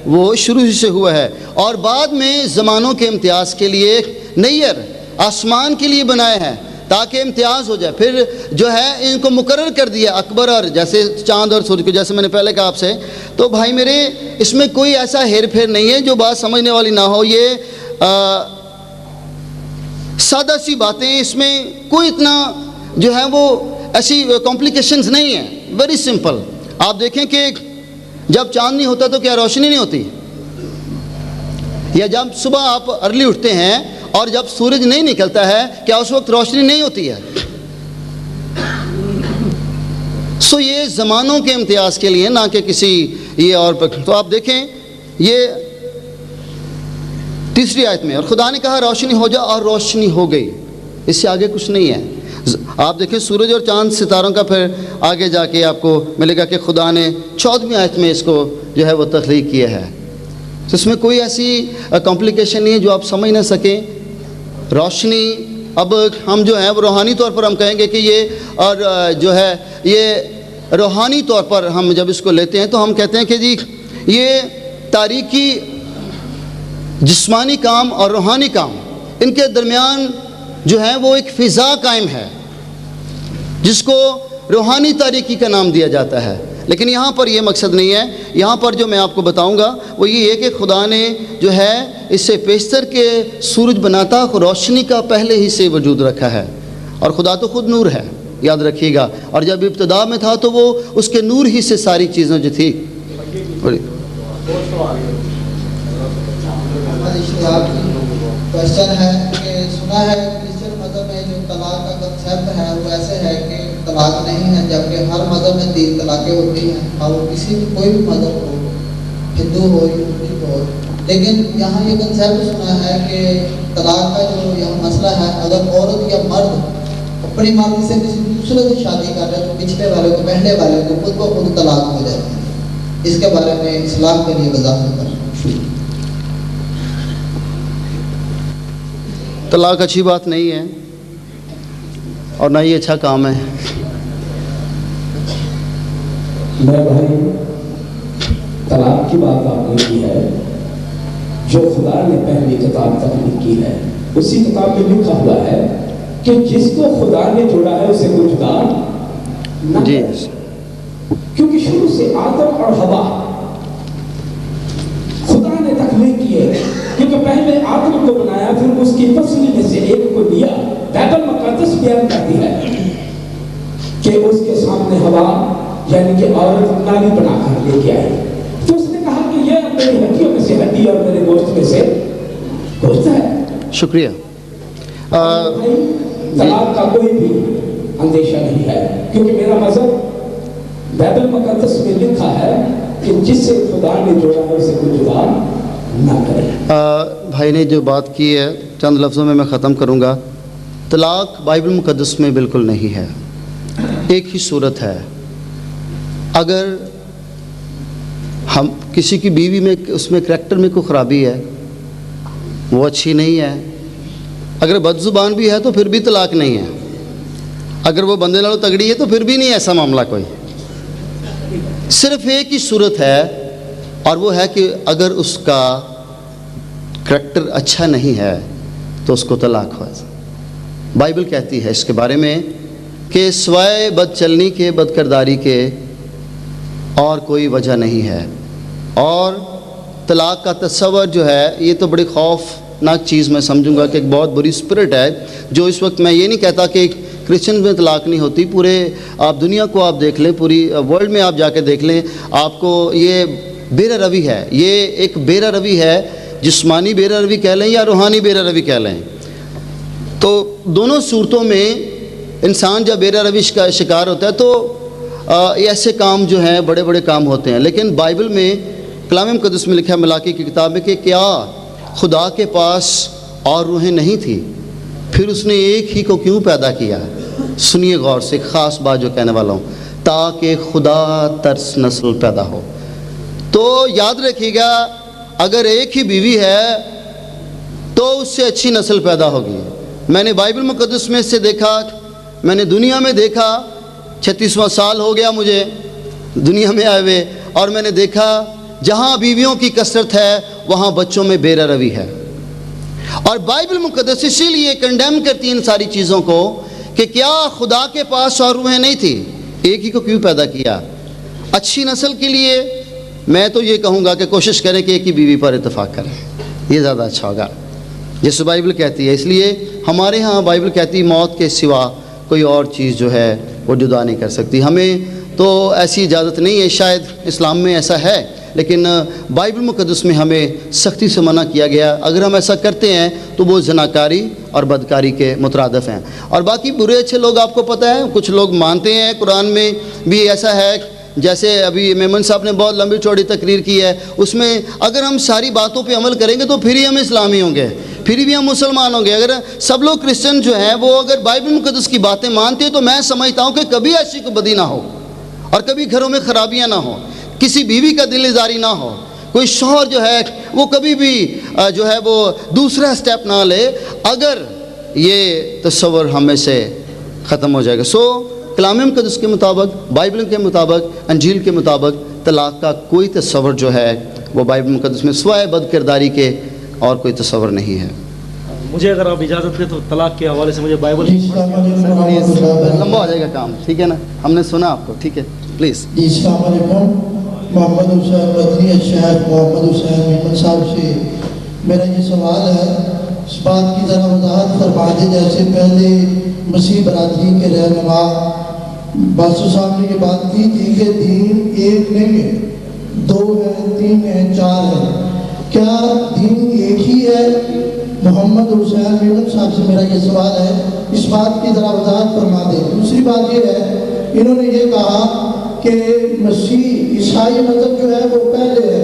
وہ شروع ہی سے ہوا ہے، اور بعد میں زمانوں کے امتیاز کے لیے نیر آسمان کے لیے بنایا ہے تاکہ امتیاز ہو جائے، پھر جو ہے ان کو مقرر کر دیا اکبر، اور جیسے چاند اور سورج کو، جیسے میں نے پہلے کہا آپ سے. تو بھائی میرے، اس میں کوئی ایسا ہیر پھیر نہیں ہے جو بات سمجھنے والی نہ ہو. یہ سادہ سی باتیں، اس میں کوئی اتنا جو ہے وہ ایسی کمپلیکیشنز نہیں ہیں، ویری سمپل. آپ دیکھیں کہ جب چاند نہیں ہوتا تو کیا روشنی نہیں ہوتی؟ یا جب صبح آپ ارلی اٹھتے ہیں اور جب سورج نہیں نکلتا ہے کیا اس وقت روشنی نہیں ہوتی ہے؟ سو یہ زمانوں کے امتیاز کے لیے، نہ کہ کسی یہ اور پر. تو آپ دیکھیں یہ تیسری آیت میں، اور خدا نے کہا روشنی ہو جا، اور روشنی ہو گئی. اس سے آگے کچھ نہیں ہے. آپ دیکھیں سورج اور چاند ستاروں کا پھر آگے جا کے آپ کو ملے گا کہ خدا نے 14ویں آیت میں اس کو جو ہے وہ تخلیق کیا ہے. تو اس میں کوئی ایسی کمپلیکیشن نہیں ہے جو آپ سمجھ نہ سکیں. روشنی، اب ہم جو ہیں وہ روحانی طور پر ہم کہیں گے کہ یہ، اور جو ہے یہ روحانی طور پر ہم جب اس کو لیتے ہیں تو ہم کہتے ہیں کہ جی یہ تاریکی جسمانی کام اور روحانی کام، ان کے درمیان جو ہے وہ ایک فضا قائم ہے جس کو روحانی تاریکی کا نام دیا جاتا ہے. لیکن یہاں پر یہ مقصد نہیں ہے. یہاں پر جو میں آپ کو بتاؤں گا وہ یہ ہے کہ خدا نے جو ہے اس سے پیشتر کے سورج بناتا روشنی کا پہلے ہی سے وجود رکھا ہے، اور خدا تو خود نور ہے، یاد رکھیے گا. اور جب ابتدا میں تھا تو وہ اس کے نور ہی سے ساری چیزیں جو تھی. کوشچن ہے کہ سنا ہے کرسچن مذہب میں جو طلاق کا کنسیپٹ ہے وہ ایسے ہے کہ طلاق نہیں ہے، جبکہ ہر مذہب میں 3 طلاقیں ہوتی ہیں، اور وہ کسی بھی کوئی بھی مذہب ہو، ہندو ہو یہودی ہو. لیکن یہاں یہ کنسیپٹ سنا ہے کہ طلاق کا جو یہاں مسئلہ ہے، اگر عورت یا مرد اپنی مرضی سے کسی دوسرے سے شادی کر رہے تو پچھلے والے کو پہلے والے کو خود بخود طلاق ہو جاتی ہے. اس کے بارے میں اسلام کے لیے وضاحت کریں. طلاق اچھی بات نہیں ہے اور نہ ہی اچھا کام ہے. میں بھائی طلاق کی بات آپ نے کی ہے، جو خدا نے پہلی کتاب تخلیق کی ہے اسی کتاب میں لکھا ہوا ہے کہ جس کو خدا نے جوڑا ہے اسے کوئی جدا نہ کرے. کیونکہ شروع سے آدم اور حوا خدا نے تخلیق کیے، کیونکہ پہلے آدم کو بنایا، پھر اس کی فصل میں سے ایک کو لیا. بائبل مقدس بیان کرتی ہے کہ اس کے سامنے حوا یعنی کہ عورت نالی بنا کر لے کے آئی، تو اس نے کہا کہ یہ میری ہڈیوں میں سے ہڈی اور میرے گوشت میں سے گوشت ہے. شکریہ. طلاق کا کوئی بھی اندیشہ نہیں ہے، کیونکہ میرا مذہب بائبل مقدس میں لکھا ہے کہ جس سے خدا نے جوڑا ہے اسے کوئی جدا نہ کرے. بھائی نے جو بات کی ہے چند لفظوں میں ختم کروں گا. طلاق بائبل مقدس میں بالکل نہیں ہے. ایک ہی صورت ہے. اگر ہم کسی کی بیوی میں اس میں کریکٹر میں کوئی خرابی ہے، وہ اچھی نہیں ہے، اگر بد زبان بھی ہے تو پھر بھی طلاق نہیں ہے. اگر وہ بندے نالوں تگڑی ہے تو پھر بھی نہیں ایسا معاملہ کوئی. صرف ایک ہی صورت ہے، اور وہ ہے کہ اگر اس کا کریکٹر اچھا نہیں ہے تو اس کو طلاق ہو. بائبل کہتی ہے اس کے بارے میں کہ سوائے بد چلنی کے، بد کرداری کے اور کوئی وجہ نہیں ہے. اور طلاق کا تصور جو ہے یہ تو بڑی خوفناک چیز میں سمجھوں گا کہ ایک بہت بری اسپرٹ ہے جو اس وقت، میں یہ نہیں کہتا کہ کرسچن میں طلاق نہیں ہوتی، پورے آپ دنیا کو آپ دیکھ لیں، پوری ورلڈ میں آپ جا کے دیکھ لیں، آپ کو یہ بیرہ روی ہے. یہ ایک بیرہ روی ہے، جسمانی بیرہ روی کہہ لیں یا روحانی بیرہ روی کہہ لیں. تو دونوں صورتوں میں انسان جب بیرہ روی کا شکار ہوتا ہے تو ایسے کام جو ہیں بڑے بڑے کام ہوتے ہیں. لیکن بائبل میں کلام مقدس میں لکھا ہے ملاکی کی کتاب میں کہ کیا خدا کے پاس اور روحیں نہیں تھی، پھر اس نے ایک ہی کو کیوں پیدا کیا؟ سنیے غور سے، خاص بات جو کہنے والا ہوں، تاکہ خدا ترس نسل پیدا ہو. تو یاد رکھیے گا اگر ایک ہی بیوی ہے تو اس سے اچھی نسل پیدا ہوگی. میں نے بائبل مقدس میں سے دیکھا، میں نے دنیا میں دیکھا، 36واں سال ہو گیا مجھے دنیا میں آئے ہوئے، اور میں نے دیکھا جہاں بیویوں کی کثرت ہے وہاں بچوں میں بے روی ہے. اور بائبل مقدس اسی لیے کنڈیم کرتی ان ساری چیزوں کو کہ کیا خدا کے پاس اور روحیں نہیں تھی؟ ایک ہی کو کیوں پیدا کیا؟ اچھی نسل کے لیے میں تو یہ کہوں گا کہ کوشش کریں کہ ایک ہی بیوی پر اتفاق کریں، یہ زیادہ اچھا ہوگا جیسے بائبل کہتی ہے. اس لیے ہمارے ہاں بائبل کہتی ہے موت کے سوا کوئی اور چیز جو ہے وہ جدا نہیں کر سکتی. ہمیں تو ایسی اجازت نہیں ہے، شاید اسلام میں ایسا ہے لیکن بائبل مقدس میں ہمیں سختی سے منع کیا گیا. اگر ہم ایسا کرتے ہیں تو وہ زناکاری اور بدکاری کے مترادف ہیں. اور باقی برے اچھے لوگ آپ کو پتہ ہے کچھ لوگ مانتے ہیں، قرآن میں بھی ایسا ہے، جیسے ابھی میمن صاحب نے بہت لمبی چوڑی تقریر کی ہے، اس میں اگر ہم ساری باتوں پہ عمل کریں گے تو پھر ہی ہم اسلامی ہوں گے، پھر بھی ہم مسلمان ہوں گے. اگر سب لوگ کرسچن جو ہیں وہ اگر بائبل مقدس کی باتیں مانتے ہیں تو میں سمجھتا ہوں کہ کبھی ایسی کو بدی نہ ہو اور کبھی گھروں میں خرابیاں نہ ہوں، کسی بیوی کا دل ازاری نہ ہو، کوئی شوہر جو ہے وہ کبھی بھی جو ہے وہ دوسرا سٹیپ نہ لے اگر یہ تصور ہمیں سے ختم ہو جائے گا. کلام مقدس کے مطابق، بائبل کے مطابق، انجیل کے مطابق طلاق کا کوئی تصور جو ہے وہ بائبل مقدس میں سوائے بد کرداری کے اور کوئی تصور نہیں ہے. مجھے اگر آپ اجازت دیں تو طلاق کے حوالے سے مجھے بائبل لمبا ہو جائے گا کام، ٹھیک ہے نا؟ ہم نے سنا آپ کو، ٹھیک ہے پلیز. السلام علیکم. محمد حسین مدنی شیخ محمد حسین میمن صاحب سے میرا یہ سوال ہے، اس بات کی ذرا وضاحت فرما دیں جیسے پہلے مسیح برادری کے رہنما باسو صاحب نے یہ بات کی تھی کہ دین ایک نہیں ہے، دو ہے، تین ہے، چار ہے. کیا دین ایک ہی ہے؟ محمد حسین میمن صاحب سے میرا یہ سوال ہے، اس بات کی ذرا وضاحت فرما دیں. دوسری بات یہ ہے، انہوں نے یہ کہا کہ مسیح عیسائی مذہب جو ہے وہ پہلے ہے.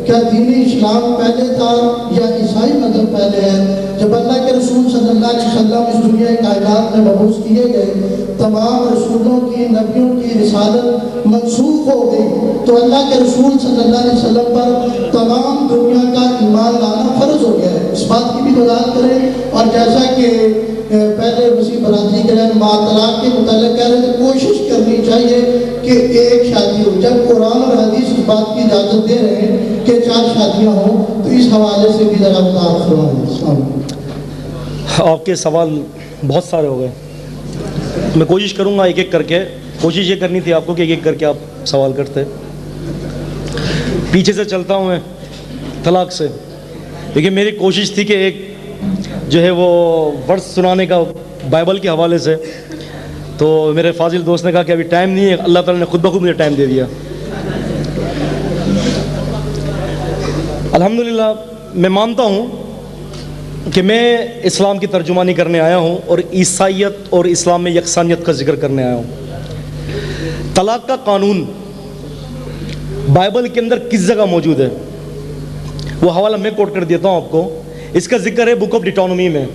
کیا دین اسلام پہلے تھا یا عیسائی مذہب پہلے ہے؟ جب اللہ کے رسول صلی اللہ علیہ وسلم اس دنیا کائنات میں مبعوث کیے گئے، تمام رسولوں کی، نبیوں کی رسالت منسوخ ہو گئی تو اللہ کے رسول صلی اللہ علیہ وسلم پر تمام دنیا کا ایمان لانا فرض ہو گیا ہے. اس بات کی بھی وضاحت کریں. اور جیسا کہ پہلے مسیح برادری کے رہنما طلاق کے متعلق کہہ رہے تھے، کوشش کرنی چاہیے کہ ایک شادی ہو. جب قرآن اور حدیث اس بات کی اجازت دے رہے ہیں کہ 4 شادیاں ہوں تو اس حوالے سے بھی ذرا وضاحت فرمائیں. آپ کے سوال بہت سارے ہو گئے، میں کوشش کروں گا ایک ایک کر کے. کوشش یہ کرنی تھی آپ کو کہ ایک ایک کر کے آپ سوال کرتے. پیچھے سے چلتا ہوں میں طلاق سے، کیونکہ میری کوشش تھی کہ ایک جو ہے وہ ورس سنانے کا بائبل کے حوالے سے، تو میرے فاضل دوست نے کہا کہ ابھی ٹائم نہیں ہے. اللہ تعالیٰ نے خود بخود مجھے ٹائم دے دیا. الحمدللہ میں مانتا ہوں کہ میں اسلام کی ترجمانی کرنے آیا ہوں اور عیسائیت اور اسلام میں یکسانیت کا ذکر کرنے آیا ہوں. طلاق کا قانون بائبل کے اندر کس جگہ موجود ہے وہ حوالہ میں کوٹ کر دیتا ہوں آپ کو. اس کا ذکر ہے بک آف ڈیٹانومی میں،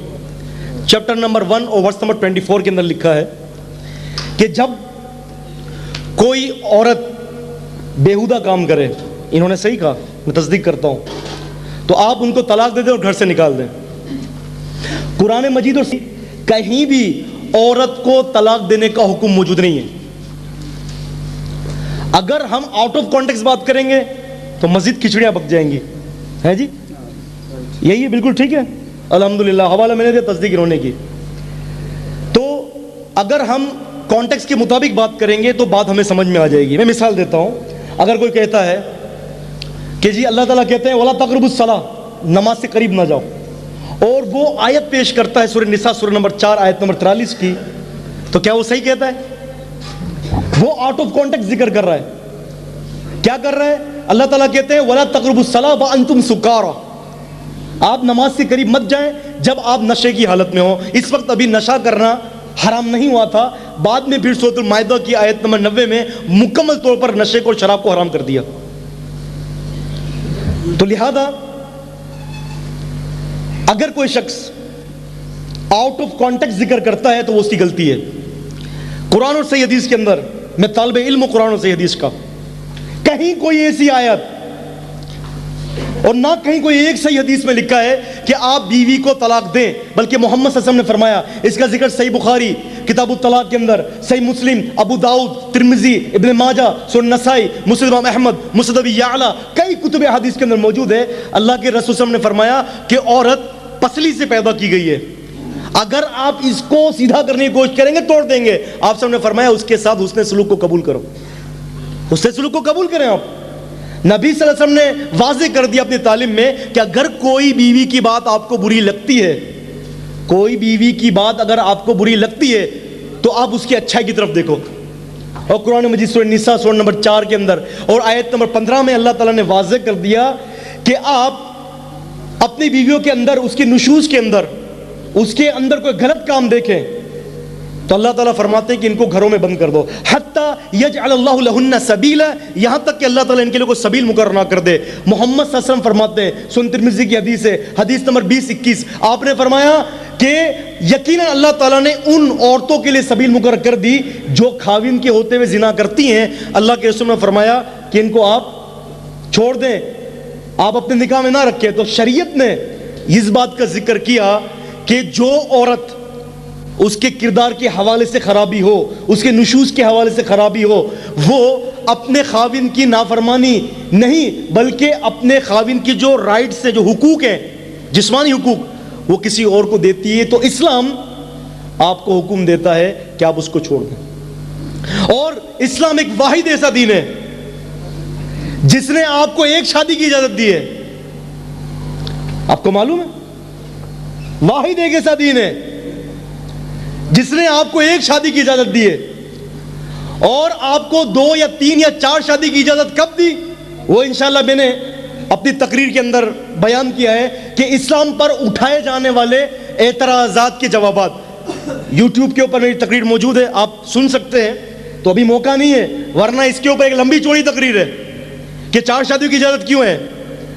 چیپٹر نمبر 1 اور ورس نمبر 24 کے اندر لکھا ہے کہ جب کوئی عورت بیہودہ کام کرے، انہوں نے صحیح کہا، میں تصدیق کرتا ہوں، تو آپ ان کو طلاق دے دیں اور گھر سے نکال دیں. قرآن مجید اور کہیں بھی عورت کو طلاق دینے کا حکم موجود نہیں ہے. اگر ہم آؤٹ آف کانٹیکسٹ بات کریں گے تو مزید کھچڑیاں پک جائیں گی. ہے جی، یہی ہے، بالکل ٹھیک ہے. الحمدللہ حوالہ میں نے دیا، تصدیق انہوں نے کی. تو اگر ہم کانٹیکسٹ کے مطابق بات کریں گے تو بات ہمیں سمجھ میں آ جائے گی. میں مثال دیتا ہوں. اگر کوئی کہتا ہے کہ جی اللہ تعالیٰ کہتے ہیں وَلَا تَقْرَبُوا الصَّلَاةَ، نماز سے قریب نہ جاؤ، اور وہ آیت پیش کرتا ہے سورہ نساء سورہ نمبر 4 آیت نمبر 43 کی، تو کیا وہ صحیح کہتا ہے؟ وہ آؤٹ آف کانٹیکسٹ ذکر کر رہا ہے. کیا کر رہا ہے؟ اللہ تعالیٰ کہتے ہیں وَلَا تَقْرَبُوا الصَّلَاةَ وَأَنْتُمْ سُكَارَىٰ، آپ نماز سے قریب مت جائیں جب آپ نشے کی حالت میں ہوں. اس وقت ابھی نشہ کرنا حرام نہیں ہوا تھا، بعد میں پھر سورۃ المائدہ کی آیت نمبر 90 میں مکمل طور پر نشے کو اور شراب کو حرام کر دیا. تو لہذا اگر کوئی شخص آؤٹ آف کانٹیکسٹ ذکر کرتا ہے تو وہ اس کی غلطی ہے. قرآن اور صحیح حدیث کے اندر، میں طالب علم ہوں قرآن اور صحیح حدیث کا، کہیں کوئی ایسی آیت اور نہ کہیں کوئی ایک صحیح حدیث میں لکھا ہے کہ آپ بیوی کو طلاق دیں، بلکہ محمد صلی اللہ علیہ وسلم نے فرمایا، اس کا ذکر صحیح بخاری کتاب الطلاق کے اندر، صحیح مسلم، ابو داؤد، ترمذی، ابن ماجہ، سنن نسائی، مسند امام احمد، مسند ابی یعلا، کئی کتب حدیث کے اندر موجود ہے۔ اللہ کے رسول صلی اللہ علیہ وسلم نے فرمایا کہ عورت پسلی سے پیدا کی گئی ہے، اگر آپ اس کو سیدھا کرنے کی کوشش کریں گے توڑ دیں گے۔ آپ سب نے فرمایا اس کے ساتھ حسن سلوک کو قبول کرو، حسن سلوک کو قبول کریں۔ آپ نبی صلی اللہ علیہ وسلم نے واضح کر دیا اپنی تعلیم میں کہ اگر کوئی بیوی کی بات آپ کو بری لگتی ہے، کوئی بیوی کی بات اگر آپ کو بری لگتی ہے تو آپ اس کی اچھائی کی طرف دیکھو۔ اور قرآن مجید سورہ نساء سورہ نمبر 4 کے اندر اور آیت نمبر 15 میں اللہ تعالیٰ نے واضح کر دیا کہ آپ اپنی بیویوں کے اندر، اس کی نشوز کے اندر، اس کے اندر کوئی غلط کام دیکھیں تو اللہ تعالیٰ فرماتے ہیں کہ ان کو گھروں میں بند کر دو، حتیٰ یجعل اللہ لہن سبیلا، یہاں تک کہ اللہ تعالیٰ ان کے لیے کوئی سبیل مقرر نہ کر دے۔ محمد صلی اللہ علیہ وسلم فرماتے ہیں، سنن ترمذی کی حدیث ہے، حدیث نمبر 2021، آپ نے فرمایا کہ یقیناً اللہ تعالیٰ نے ان عورتوں کے لیے سبیل مقرر کر دی جو خاوند کے ہوتے ہوئے زنا کرتی ہیں۔ اللہ کے رسول نے فرمایا کہ ان کو آپ چھوڑ دیں، آپ اپنے نکاح میں نہ رکھیں۔ تو شریعت نے اس بات کا ذکر کیا کہ جو عورت اس کے کردار کے حوالے سے خرابی ہو، اس کے نشوز کے حوالے سے خرابی ہو، وہ اپنے خاوند کی نافرمانی نہیں بلکہ اپنے خاوند کی جو رائٹس ہیں، جو حقوق ہیں، جسمانی حقوق، وہ کسی اور کو دیتی ہے، تو اسلام آپ کو حکم دیتا ہے کہ آپ اس کو چھوڑ دیں۔ اور اسلام ایک واحد ایسا دین ہے جس نے آپ کو ایک شادی کی اجازت دی ہے۔ آپ کو معلوم ہے، واحد ایک ایسا دین ہے جس نے آپ کو ایک شادی کی اجازت دی ہے، اور آپ کو 2 یا 3 یا 4 شادی کی اجازت کب دی، وہ انشاءاللہ میں نے اپنی تقریر کے اندر بیان کیا ہے کہ اسلام پر اٹھائے جانے والے اعتراضات کے جوابات یوٹیوب کے اوپر میری تقریر موجود ہے، آپ سن سکتے ہیں۔ تو ابھی موقع نہیں ہے، ورنہ اس کے اوپر ایک لمبی چوڑی تقریر ہے کہ 4 شادیوں کی اجازت کیوں ہے،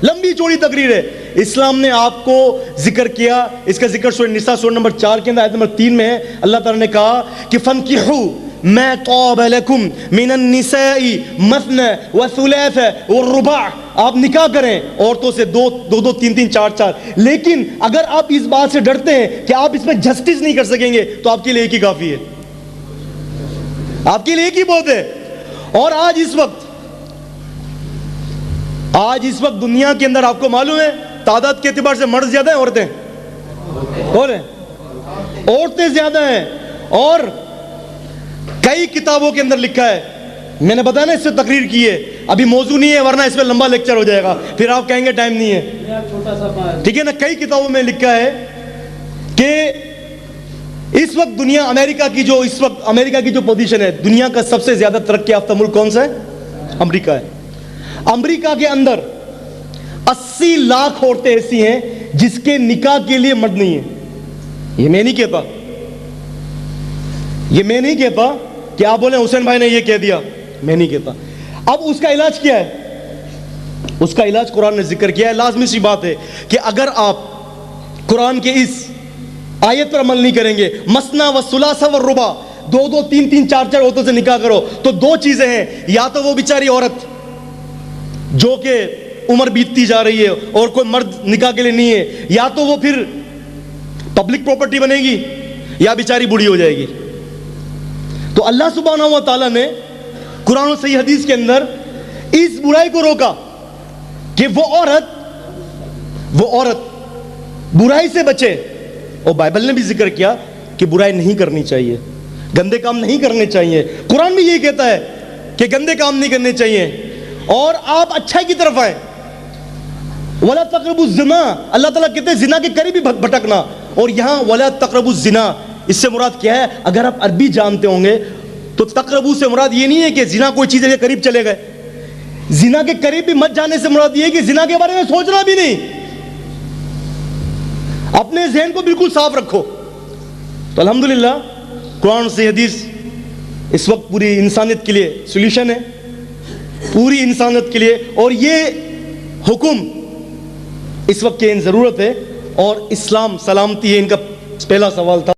لمبی چوڑی تقریر ہے۔ اسلام نے آپ کو ذکر کیا، اس کا ذکر سورہ نساء سورہ نمبر 4 کے اندر آیت نمبر 3 میں ہے۔ اللہ تعالیٰ نے کہا کہ فَانْكِحُوا مَا طَابَ لَكُمْ مِنَ النِّسَاءِ مَثْنَى وَثُلَاثَ وَالرُّبَاعَ، آپ نکاح کریں عورتوں سے 2 2 3 3 4 4، لیکن اگر آپ اس بات سے ڈرتے ہیں کہ آپ اس میں جسٹس نہیں کر سکیں گے تو آپ کے لیے ایک ہی کافی ہے، آپ کے لیے ایک ہی بہت ہے۔ اور آج اس وقت دنیا کے اندر آپ کو معلوم ہے تعداد کے اعتبار سے مرد زیادہ ہیں، عورتیں کون ہیں؟ عورتیں زیادہ ہیں۔ اور کئی کتابوں کے اندر لکھا ہے، میں نے بتایا نا اس سے تقریر کی ہے، ابھی موضوع نہیں ہے ورنہ اس پہ لمبا لیکچر ہو جائے گا، پھر آپ کہیں گے ٹائم نہیں ہے، ٹھیک ہے نا۔ کئی کتابوں میں لکھا ہے کہ اس وقت دنیا امریکہ کی جو پوزیشن ہے، دنیا کا سب سے زیادہ ترقی یافتہ ملک کون سا ہے؟ امریکہ ہے۔ امریکہ کے اندر 80 لاکھ عورتیں ایسی ہیں جس کے نکاح کے لیے مرد نہیں ہے۔ یہ میں نہیں کہتا کہ آپ بولیں حسین بھائی نے یہ کہہ دیا، میں نہیں کہتا۔ اب اس کا علاج کیا ہے؟ اس کا علاج قرآن نے ذکر کیا ہے۔ لازمی سی بات ہے کہ اگر آپ قرآن کے اس آیت پر عمل نہیں کریں گے، مثنی و ثلاث و رباع، 2 2 3 3 4 4 عورتوں سے نکاح کرو، تو 2 چیزیں ہیں، یا تو وہ بیچاری عورت جو کہ عمر بیتتی جا رہی ہے اور کوئی مرد نکاح کے لیے نہیں ہے، یا تو وہ پھر پبلک پراپرٹی بنے گی یا بیچاری بوڑھی ہو جائے گی۔ تو اللہ سبحانہ و تعالیٰ نے قرآن و صحیح حدیث کے اندر اس برائی کو روکا کہ وہ عورت برائی سے بچے، اور بائبل نے بھی ذکر کیا کہ برائی نہیں کرنی چاہیے، گندے کام نہیں کرنے چاہیے۔ قرآن بھی یہی کہتا ہے کہ گندے کام نہیں کرنے چاہیے اور آپ اچھائی کی طرف آئیں۔ وَلَا تَقْرَبُوا الزِّنَا، اللہ تعالیٰ کہتے ہیں زنا کے قریب بھی بھٹکنا، اور یہاں وَلَا تَقْرَبُوا الزِّنَا، اس سے مراد کیا ہے؟ اگر آپ عربی جانتے ہوں گے تو تقربو سے مراد یہ نہیں ہے کہ زنا کوئی چیز ہے کہ قریب چلے گئے، زنا کے قریب بھی مت جانے سے مراد یہ ہے کہ زنا کے بارے میں سوچنا بھی نہیں، اپنے ذہن کو بالکل صاف رکھو۔ تو الحمدللہ قرآن سے حدیث اس وقت پوری انسانیت کے لیے سولوشن ہے، پوری انسانیت کے لیے، اور یہ حکم اس وقت کی ضرورت ہے، اور اسلام سلامتی ہے، ان کا پہلا سوال تھا۔